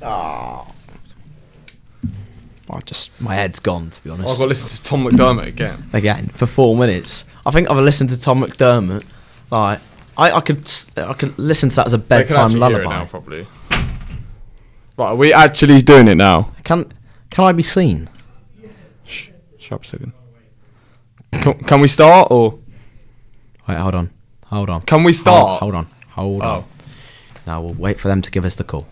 Oh. My head's gone, to be honest. I've got to listen to Tom McDermott again. Again, for 4 minutes. I think I've listened to Tom McDermott. Like, I could listen to that as a bedtime lullaby. Hear it now, probably. Right, are we actually doing it now? Can I be seen? Shut up a second. Can we start, or? Wait, hold on. Can we start? Hold on. Now we'll wait for them to give us the call.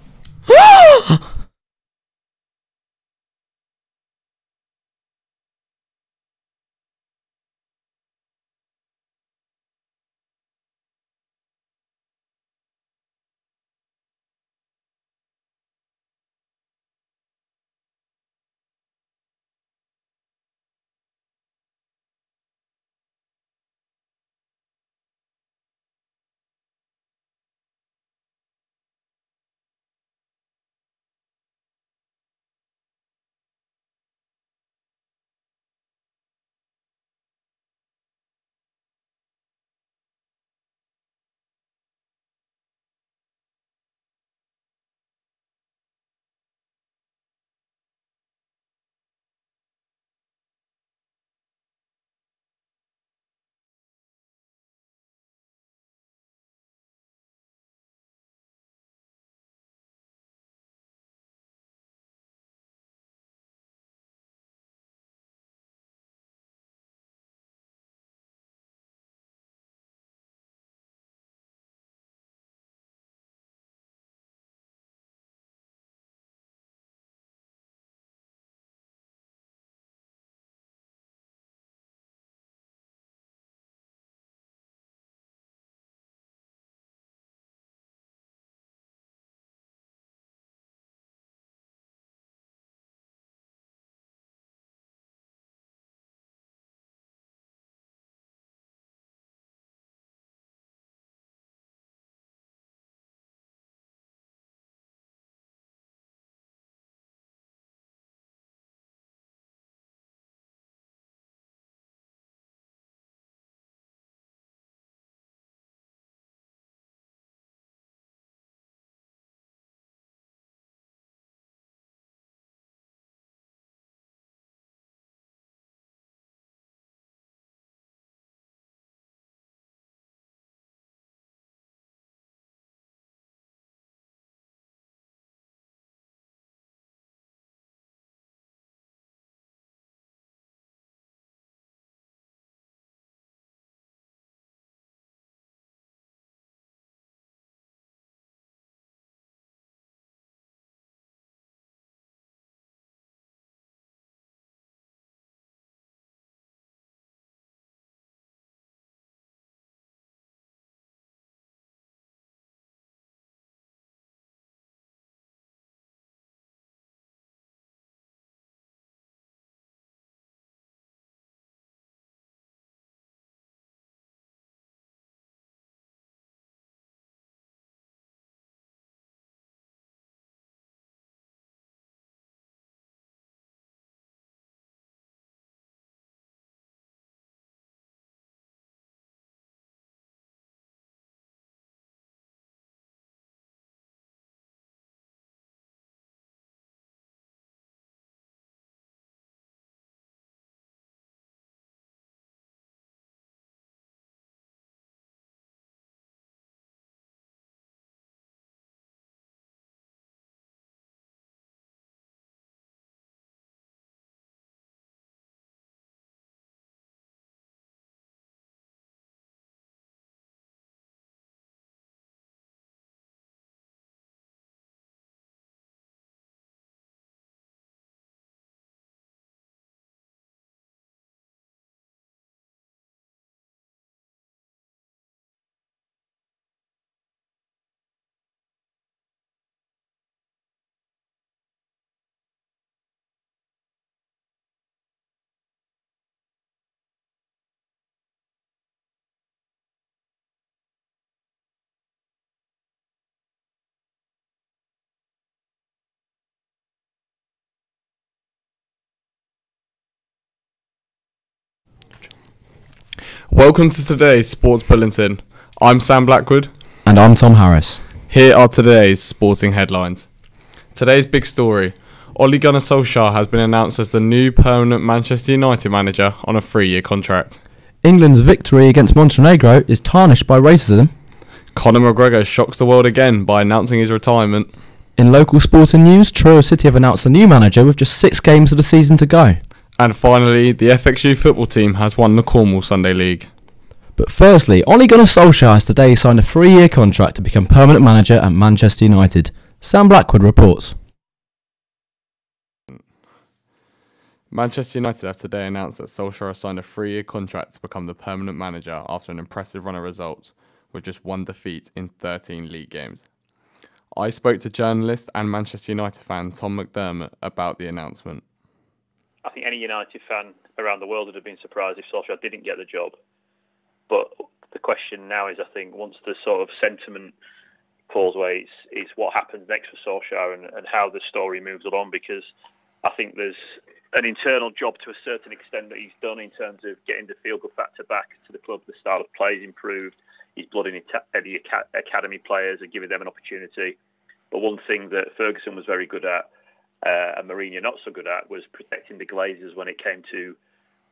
Welcome to today's Sports Bulletin. I'm Sam Blackwood. And I'm Tom Harris. Here are today's sporting headlines. Today's big story. Ole Gunnar Solskjaer has been announced as the new permanent Manchester United manager on a 3-year contract. England's victory against Montenegro is tarnished by racism. Conor McGregor shocks the world again by announcing his retirement. In local sporting news, Truro City have announced a new manager with just 6 games of the season to go. And finally, the FXU football team has won the Cornwall Sunday League. But firstly, Ole Gunnar Solskjaer has today signed a 3-year contract to become permanent manager at Manchester United. Sam Blackwood reports. Manchester United have today announced that Solskjaer has signed a 3-year contract to become the permanent manager after an impressive run of results, with just 1 defeat in 13 league games. I spoke to journalist and Manchester United fan Tom McDermott about the announcement. I think any United fan around the world would have been surprised if Solskjaer didn't get the job. But the question now is, I think, once the sort of sentiment falls away, it's what happens next for Solskjaer and how the story moves along, because I think there's an internal job to a certain extent that he's done in terms of getting the feel-good factor back to the club. The style of play is improved. He's blooding the academy players and giving them an opportunity. But one thing that Ferguson was very good at, and Mourinho not so good at, was protecting the Glazers when it came to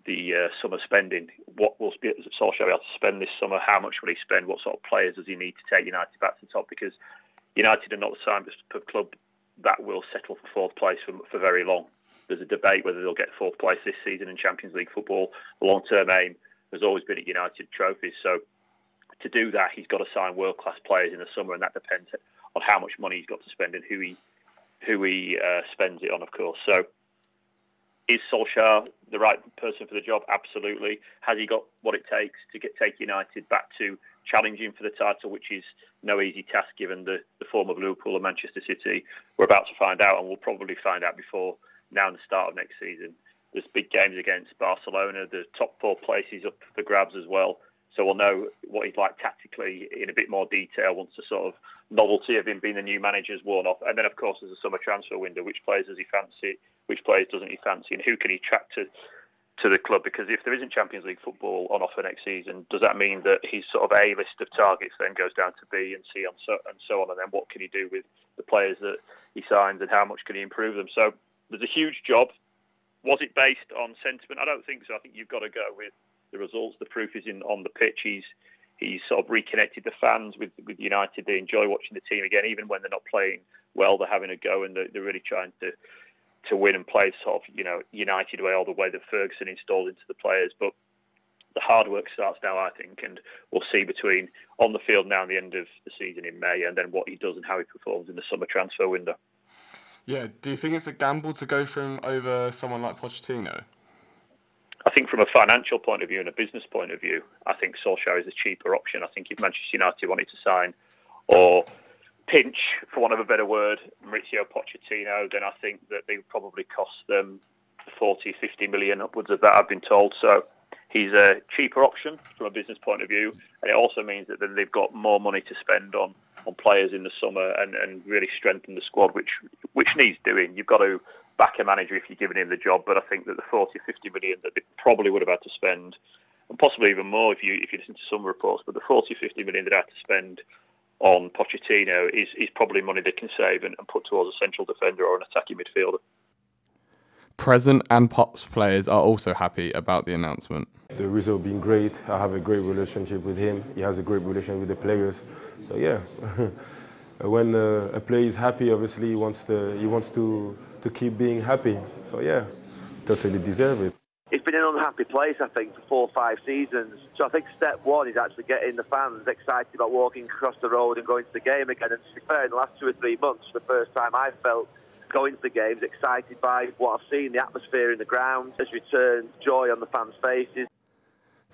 the summer spending. What will Solskjaer be able to spend this summer? How much will he spend? What sort of players does he need to take United back to the top? Because United are not the type of club that will settle for 4th place for very long. There's a debate whether they'll get 4th place this season in Champions League football. The long-term aim has always been at United trophies. So to do that, he's got to sign world-class players in the summer, and that depends on how much money he's got to spend and who he spends it on, of course. So is Solskjaer the right person for the job? Absolutely. Has he got what it takes to take United back to challenging for the title, which is no easy task given the form of Liverpool and Manchester City? We're about to find out, and we'll probably find out before now and the start of next season. There's big games against Barcelona. The top 4 places up for grabs as well. So we'll know what he's like tactically in a bit more detail once the sort of novelty of him being the new manager is worn off. And then, of course, there's a summer transfer window. Which players does he fancy? Which players doesn't he fancy? And who can he attract to the club? Because if there isn't Champions League football on offer next season, does that mean that his sort of A list of targets then goes down to B and C and so on? And then what can he do with the players that he signs, and how much can he improve them? So there's a huge job. Was it based on sentiment? I don't think so. I think you've got to go with the results. The proof is on the pitch. He's sort of reconnected the fans with United. They enjoy watching the team again, even when they're not playing well. They're having a go, and they're really trying to win and play sort of United way, all the way that Ferguson installed into the players. But the hard work starts now, I think, and we'll see between on the field now and the end of the season in May, and then what he does and how he performs in the summer transfer window. Yeah, do you think it's a gamble to go for him over someone like Pochettino? I think from a financial point of view and a business point of view, I think Solskjaer is a cheaper option. I think if Manchester United wanted to sign or pinch, for want of a better word, Mauricio Pochettino, then I think that they would probably cost them 40, 50 million upwards of that, I've been told. So he's a cheaper option from a business point of view. And it also means that then they've got more money to spend on players in the summer and really strengthen the squad, which needs doing. You've got to back a manager if you're giving him the job, but I think that the 40, 50 million that they probably would have had to spend, and possibly even more if you listen to some reports, but the 40, 50 million they had to spend on Pochettino is probably money they can save and put towards a central defender or an attacking midfielder. Present and past players are also happy about the announcement. The result being great. I have a great relationship with him. He has a great relationship with the players. So yeah, when a player is happy, obviously he wants to keep being happy. So yeah, totally deserve it. It's been an unhappy place, I think, for 4 or 5 seasons. So I think step one is actually getting the fans excited about walking across the road and going to the game again. And to be fair, in the last 2 or 3 months, for the first time I felt going to the games excited by what I've seen, the atmosphere in the ground has returned, joy on the fans' faces.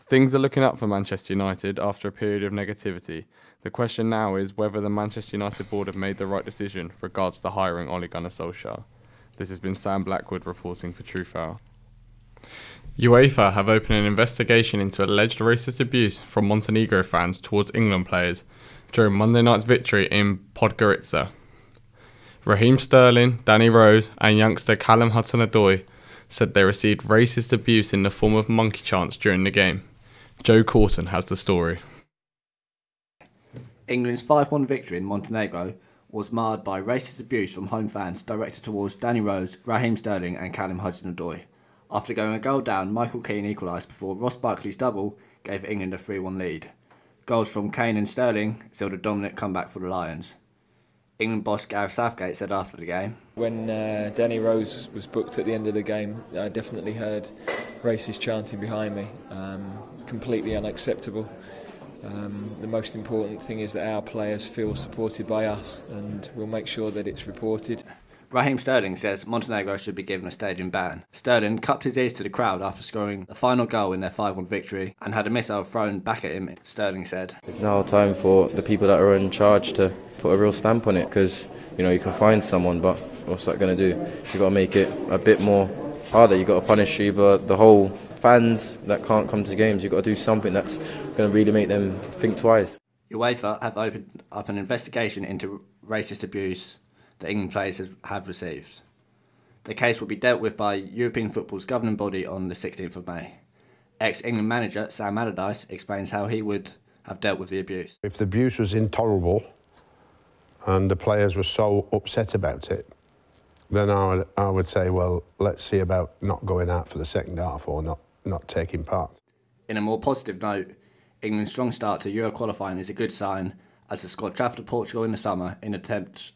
Things are looking up for Manchester United after a period of negativity. The question now is whether the Manchester United board have made the right decision regards to hiring Ole Gunnar Solskjaer. This has been Sam Blackwood reporting for Truthfal. UEFA have opened an investigation into alleged racist abuse from Montenegro fans towards England players during Monday night's victory in Podgorica. Raheem Sterling, Danny Rose and youngster Callum Hudson-Odoi said they received racist abuse in the form of monkey chants during the game. Joe Corton has the story. England's 5-1 victory in Montenegro was marred by racist abuse from home fans directed towards Danny Rose, Raheem Sterling and Callum Hudson-Odoi. After going a goal down, Michael Keane equalised before Ross Barkley's double gave England a 3-1 lead. Goals from Kane and Sterling sealed a dominant comeback for the Lions. England boss Gareth Southgate said after the game, "When Danny Rose was booked at the end of the game, I definitely heard racist chanting behind me. Completely unacceptable. The most important thing is that our players feel supported by us, and we'll make sure that it's reported." Raheem Sterling says Montenegro should be given a stadium ban. Sterling cupped his ears to the crowd after scoring the final goal in their 5-1 victory and had a missile thrown back at him. Sterling said, "It's now time for the people that are in charge to put a real stamp on it, because you can find someone, but what's that going to do? You've got to make it a bit more harder. You've got to punish either the whole fans that can't come to games. You've got to do something that's going to really make them think twice." UEFA have opened up an investigation into racist abuse that England players have received. The case will be dealt with by European football's governing body on the 16th of May. Ex-England manager Sam Allardyce explains how he would have dealt with the abuse. If the abuse was intolerable and the players were so upset about it, then I would say, well, let's see about not going out for the second half or not taking part. In a more positive note, England's strong start to Euro qualifying is a good sign as the squad travel to Portugal in the summer in an attempt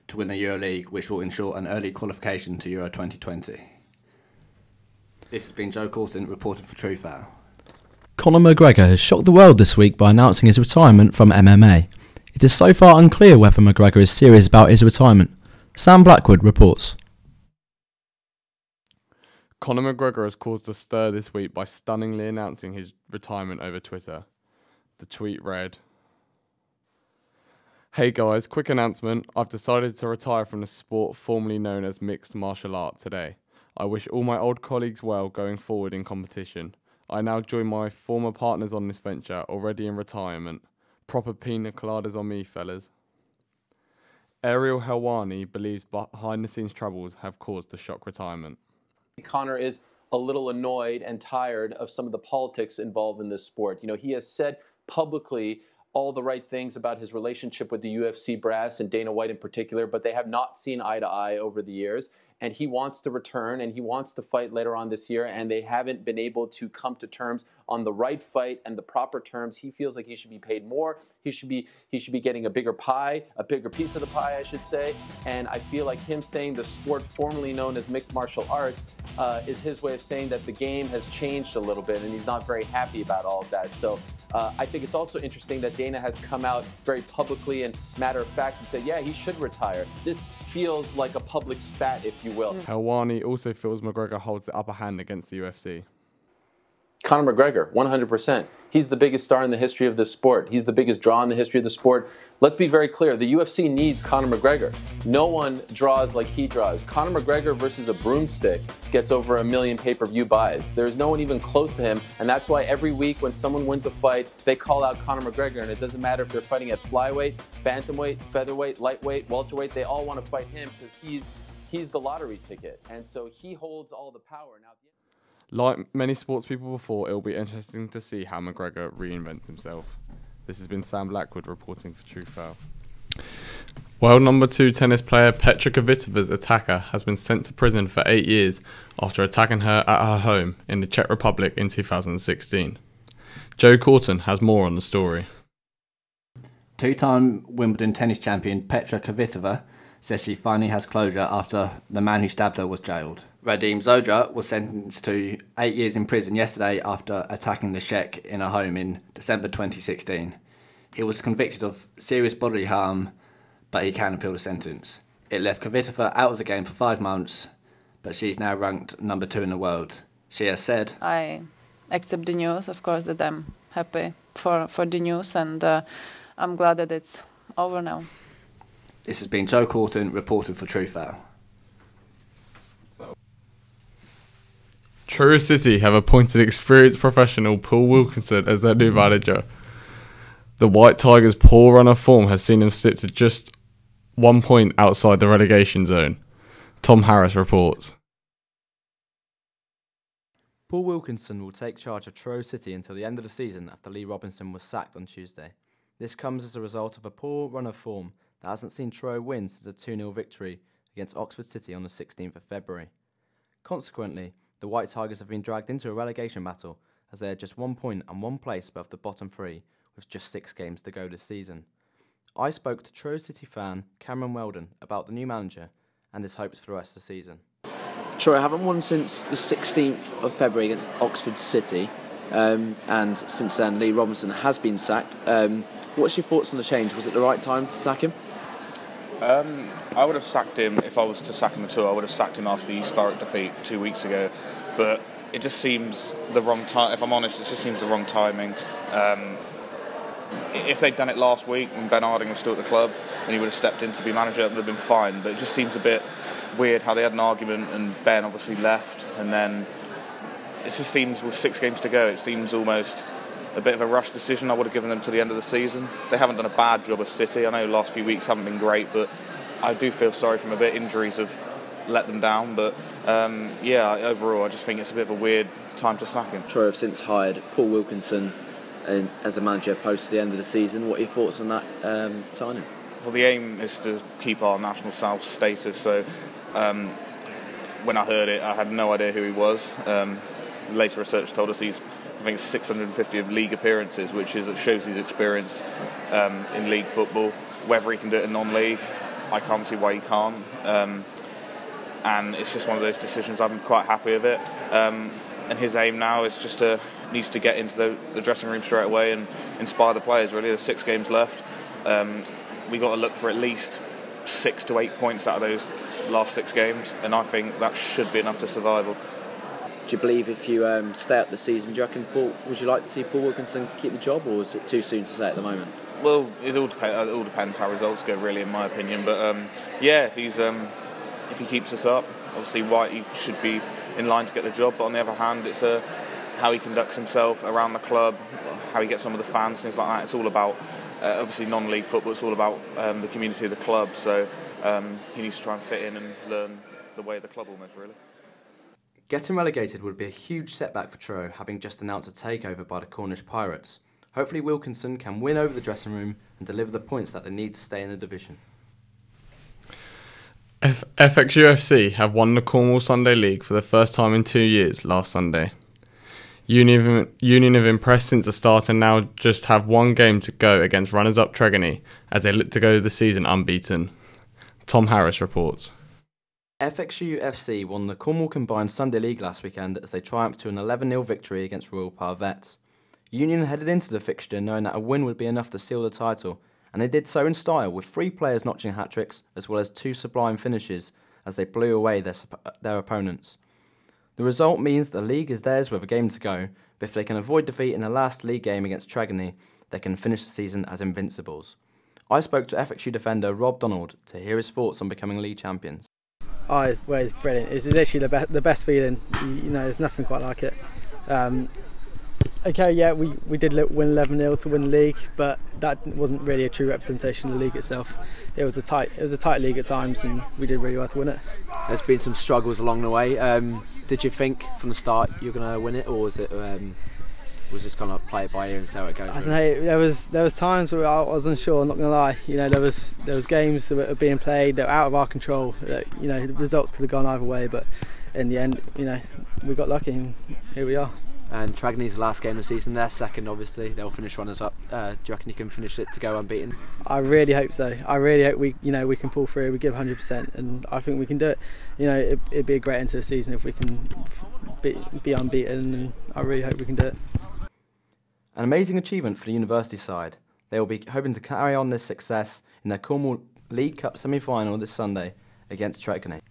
to win the Euro League, which will ensure an early qualification to Euro 2020. This has been Joe Corton reporting for Truthfal. Conor McGregor has shocked the world this week by announcing his retirement from MMA. It is so far unclear whether McGregor is serious about his retirement. Sam Blackwood reports. Conor McGregor has caused a stir this week by stunningly announcing his retirement over Twitter. The tweet read, "Hey guys, quick announcement. I've decided to retire from the sport formerly known as mixed martial art today. I wish all my old colleagues well going forward in competition. I now join my former partners on this venture, already in retirement. Proper pina coladas on me, fellas." Ariel Helwani believes behind-the-scenes troubles have caused the shock retirement. Conor is a little annoyed and tired of some of the politics involved in this sport. He has said publicly all the right things about his relationship with the UFC brass and Dana White in particular, but they have not seen eye to eye over the years. And he wants to return and he wants to fight later on this year, and they haven't been able to come to terms on the right fight and the proper terms. He feels like he should be paid more. He should be getting a bigger pie, a bigger piece of the pie, I should say. And I feel like him saying the sport formerly known as mixed martial arts is his way of saying that the game has changed a little bit, and he's not very happy about all of that. So I think it's also interesting that Dana has come out very publicly and matter of fact and said, yeah, he should retire. This feels like a public spat, if you will. Helwani also feels McGregor holds the upper hand against the UFC. Conor McGregor, 100%. He's the biggest star in the history of this sport. He's the biggest draw in the history of the sport. Let's be very clear. The UFC needs Conor McGregor. No one draws like he draws. Conor McGregor versus a broomstick gets over 1 million pay-per-view buys. There's no one even close to him, and that's why every week when someone wins a fight, they call out Conor McGregor, and it doesn't matter if they're fighting at flyweight, bantamweight, featherweight, lightweight, welterweight. They all want to fight him because he's the lottery ticket, and so he holds all the power. Now, like many sports people before, it will be interesting to see how McGregor reinvents himself. This has been Sam Blackwood reporting for Truthfal. World number 2 tennis player Petra Kvitova's attacker has been sent to prison for 8 years after attacking her at her home in the Czech Republic in 2016. Joe Corton has more on the story. Two-time Wimbledon tennis champion Petra Kvitova says she finally has closure after the man who stabbed her was jailed. Radim Zodra was sentenced to 8 years in prison yesterday after attacking the Czech in a home in December 2016. He was convicted of serious bodily harm, but he can appeal the sentence. It left Kvitova out of the game for 5 months, but she's now ranked number 2 in the world. She has said, I accept the news, of course, that I'm happy for the news, and I'm glad that it's over now. This has been Joe Corton reporting for Truthfal. Truro City have appointed experienced professional Paul Wilkinson as their new manager. The White Tigers' poor run of form has seen them slip to just 1 point outside the relegation zone. Tom Harris reports. Paul Wilkinson will take charge of Truro City until the end of the season after Lee Robinson was sacked on Tuesday. This comes as a result of a poor run of form that hasn't seen Truro win since a 2-0 victory against Oxford City on the 16th of February. Consequently, the White Tigers have been dragged into a relegation battle as they are just 1 point and 1 place above the bottom 3 with just 6 games to go this season. I spoke to Truro City fan Cameron Weldon about the new manager and his hopes for the rest of the season. Truro haven't won since the 16th of February against Oxford City, and since then Lee Robinson has been sacked. What's your thoughts on the change? Was it the right time to sack him? I would have sacked him if I was to sack him at all. I would have sacked him after the East Thurrock defeat 2 weeks ago, but it just seems the wrong time. If I'm honest, it just seems the wrong timing. If they'd done it last week when Ben Harding was still at the club and he would have stepped in to be manager, it would have been fine. But it just seems a bit weird how they had an argument and Ben obviously left, and then it just seems with 6 games to go, it seems almost a bit of a rush decision. I would have given them to the end of the season. They haven't done a bad job of City. I know the last few weeks haven't been great, but I do feel sorry for them a bit. Injuries have let them down, but overall I just think it's a bit of a weird time to sack him. Truro have since hired Paul Wilkinson as a manager post the end of the season. What are your thoughts on that signing? Well, the aim is to keep our National South status, so when I heard it I had no idea who he was. Later research told us he's, I think it's 650 of league appearances, which shows his experience in league football. Whether he can do it in non-league, I can't see why he can't. And it's just one of those decisions. I'm quite happy with it. And his aim now is just needs to get into the dressing room straight away and inspire the players. Really, there's 6 games left. We got to look for at least 6 to 8 points out of those last 6 games, and I think that should be enough to survival. Do you believe if you stay out the season, do you reckon would you like to see Paul Wilkinson keep the job, or is it too soon to say at the moment? Well, it all depends how results go, really, in my opinion. But if he keeps us up, obviously Whitey should be in line to get the job. But on the other hand, it's how he conducts himself around the club, how he gets on with the fans, things like that. It's all about obviously non-league football. It's all about the community of the club. So he needs to try and fit in and learn the way of the club almost, really. Getting relegated would be a huge setback for Truro, having just announced a takeover by the Cornish Pirates. Hopefully Wilkinson can win over the dressing room and deliver the points that they need to stay in the division. FXUFC have won the Cornwall Sunday League for the first time in 2 years last Sunday. Union have impressed since the start and now just have 1 game to go against runners-up Tregony as they look to go the season unbeaten. Tom Harris reports. FXUFC won the Cornwall Combined Sunday League last weekend as they triumphed to an 11-0 victory against Royal Par Vets. Union headed into the fixture knowing that a win would be enough to seal the title, and they did so in style, with 3 players notching hat-tricks as well as 2 sublime finishes as they blew away their opponents. The result means the league is theirs with a game to go, but if they can avoid defeat in the last league game against Tregony, they can finish the season as invincibles. I spoke to FXU defender Rob Donald to hear his thoughts on becoming league champions. It's brilliant. It's literally the best feeling. There's nothing quite like it. We did win 11-0 to win the league, but that wasn't really a true representation of the league itself. It was a tight league at times, and we did really well to win it. There's been some struggles along the way. Did you think from the start you were going to win it, or was it just kind of play it by ear and see how it goes? I don't know. There was times where I was unsure. I'm not going to lie. There was games that were being played that were out of our control. The results could have gone either way, but in the end, we got lucky, and here we are. And Tregony's the last game of the season. They're second, obviously. They'll finish runners up. Do you reckon you can finish it to go unbeaten? I really hope so. I really hope we can pull through. We give 100%, and I think we can do it. It'd be a great end to the season if we can be unbeaten, and I really hope we can do it. An amazing achievement for the university side. They will be hoping to carry on this success in their Cornwall League Cup semi-final this Sunday against Tregony.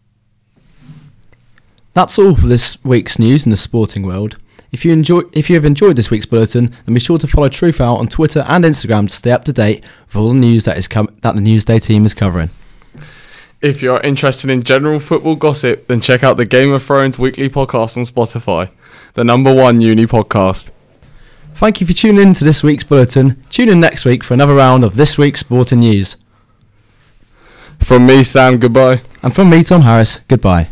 That's all for this week's news in the sporting world. If you have enjoyed this week's bulletin, then be sure to follow Truthfal on Twitter and Instagram to stay up to date with all the news that the Newsday team is covering. If you're interested in general football gossip, then check out the Game of Thrones weekly podcast on Spotify, the #1 uni podcast. Thank you for tuning in to this week's bulletin. Tune in next week for another round of this week's sporting news. From me, Sam, goodbye. And from me, Tom Harris, goodbye.